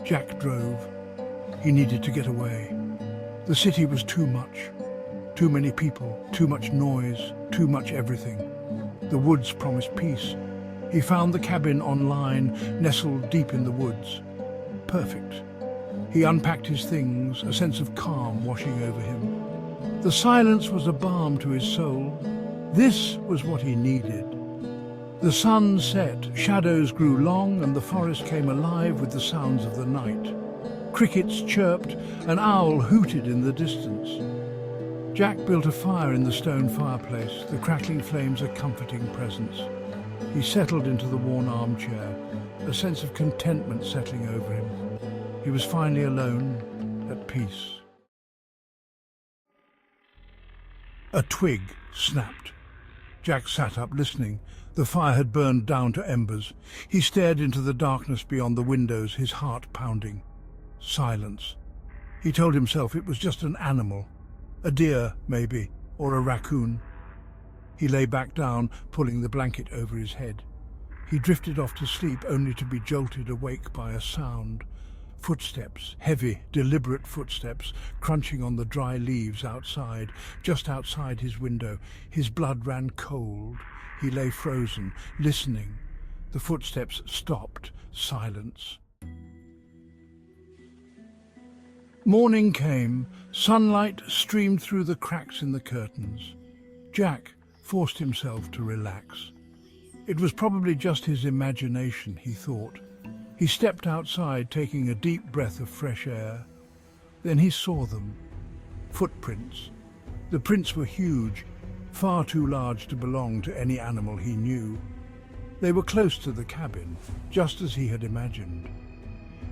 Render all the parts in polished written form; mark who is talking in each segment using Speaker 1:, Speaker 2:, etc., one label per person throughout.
Speaker 1: Jack drove. He needed to get away. The city was too much. Too many people, too much noise, too much everything. The woods promised peace. He found the cabin online, nestled deep in the woods. Perfect. He unpacked his things, a sense of calm washing over him. The silence was a balm to his soul. This was what he needed. The sun set, shadows grew long, and the forest came alive with the sounds of the night. Crickets chirped, an owl hooted in the distance. Jack built a fire in the stone fireplace, the crackling flames a comforting presence. He settled into the worn armchair, a sense of contentment settling over him. He was finally alone, at peace. A twig snapped. Jack sat up, listening. The fire had burned down to embers. He stared into the darkness beyond the windows, his heart pounding. Silence. He told himself it was just an animal. A deer, maybe, or a raccoon. He lay back down, pulling the blanket over his head. He drifted off to sleep, only to be jolted awake by a sound. Footsteps, heavy, deliberate footsteps, crunching on the dry leaves outside, just outside his window. His blood ran cold. He lay frozen, listening. The footsteps stopped. Silence. Morning came. Sunlight streamed through the cracks in the curtains. Jack forced himself to relax. It was probably just his imagination, he thought. He stepped outside, taking a deep breath of fresh air. Then he saw them. Footprints. The prints were huge, far too large to belong to any animal he knew. They were close to the cabin, just as he had imagined.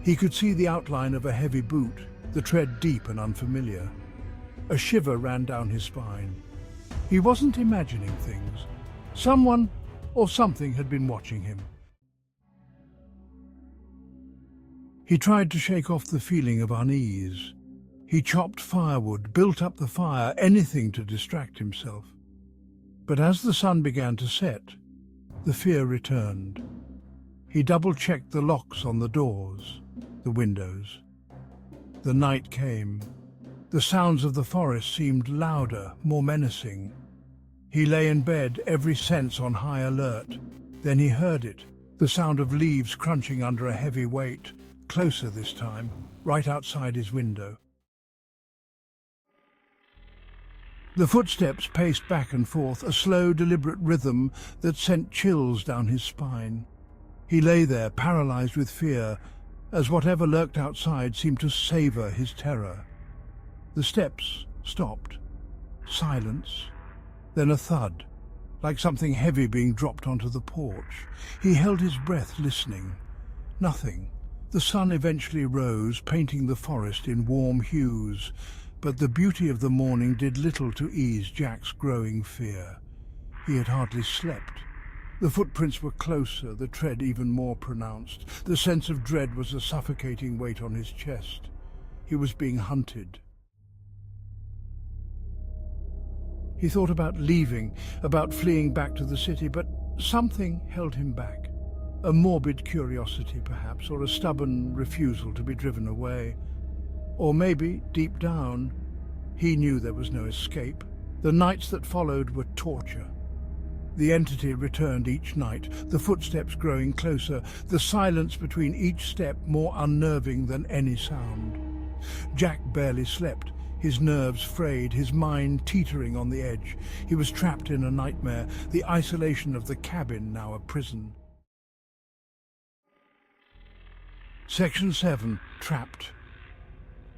Speaker 1: He could see the outline of a heavy boot, the tread deep and unfamiliar. A shiver ran down his spine. He wasn't imagining things. Someone or something had been watching him. He tried to shake off the feeling of unease. He chopped firewood, built up the fire, anything to distract himself. But as the sun began to set, the fear returned. He double-checked the locks on the doors, the windows. The night came. The sounds of the forest seemed louder, more menacing. He lay in bed, every sense on high alert. Then he heard it, the sound of leaves crunching under a heavy weight, closer this time, right outside his window. The footsteps paced back and forth, a slow, deliberate rhythm that sent chills down his spine. He lay there, paralyzed with fear, as whatever lurked outside seemed to savor his terror. The steps stopped. Silence. Then a thud, like something heavy being dropped onto the porch. He held his breath, listening. Nothing. The sun eventually rose, painting the forest in warm hues, but the beauty of the morning did little to ease Jack's growing fear. He had hardly slept. The footprints were closer, the tread even more pronounced. The sense of dread was a suffocating weight on his chest. He was being hunted. He thought about leaving, about fleeing back to the city, but something held him back. A morbid curiosity, perhaps, or a stubborn refusal to be driven away. Or maybe, deep down, he knew there was no escape. The nights that followed were torture. The entity returned each night, the footsteps growing closer, the silence between each step more unnerving than any sound. Jack barely slept, his nerves frayed, his mind teetering on the edge. He was trapped in a nightmare, the isolation of the cabin now a prison. Section 7. Trapped.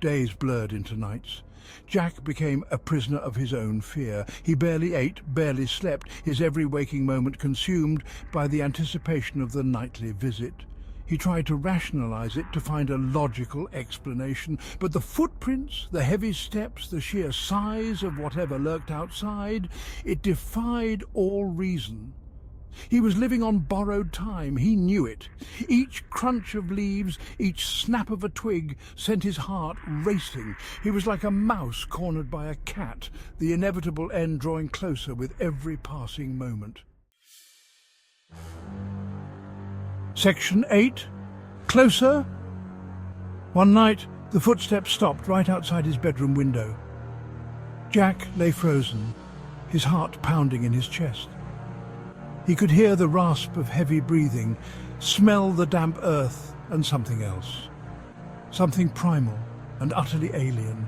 Speaker 1: Days blurred into nights. Jack became a prisoner of his own fear. He barely ate, barely slept, his every waking moment consumed by the anticipation of the nightly visit. He tried to rationalize it, to find a logical explanation, but the footprints, the heavy steps, the sheer size of whatever lurked outside, it defied all reason. He was living on borrowed time, he knew it. Each crunch of leaves, each snap of a twig sent his heart racing. He was like a mouse cornered by a cat, the inevitable end drawing closer with every passing moment. Section 8. Closer? One night, the footsteps stopped right outside his bedroom window. Jack lay frozen, his heart pounding in his chest. He could hear the rasp of heavy breathing, smell the damp earth and something else. Something primal and utterly alien.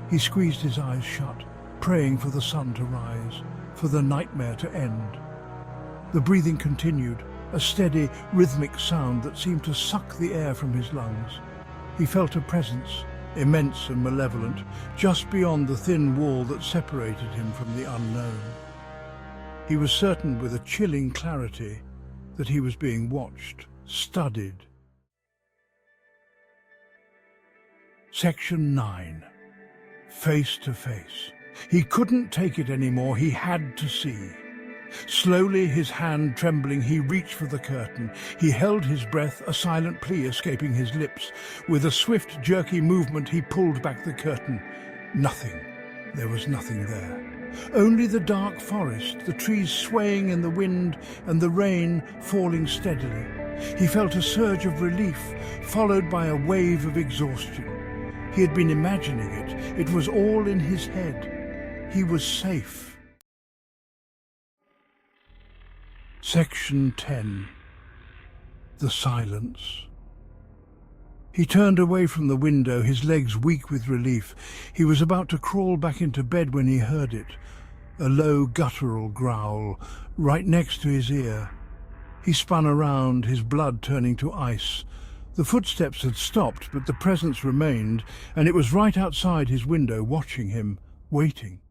Speaker 1: He squeezed his eyes shut, praying for the sun to rise, for the nightmare to end. The breathing continued, a steady, rhythmic sound that seemed to suck the air from his lungs. He felt a presence, immense and malevolent, just beyond the thin wall that separated him from the unknown. He was certain with a chilling clarity that he was being watched, studied. Section 9. Face to face. He couldn't take it anymore, he had to see. Slowly, his hand trembling, he reached for the curtain. He held his breath, a silent plea escaping his lips. With a swift, jerky movement, he pulled back the curtain. Nothing. There was nothing there. Only the dark forest, the trees swaying in the wind and the rain falling steadily. He felt a surge of relief, followed by a wave of exhaustion. He had been imagining it. It was all in his head. He was safe. Section 10. The silence. He turned away from the window, his legs weak with relief. He was about to crawl back into bed when he heard it, a low guttural growl, right next to his ear. He spun around, his blood turning to ice. The footsteps had stopped, but the presence remained, and it was right outside his window, watching him, waiting.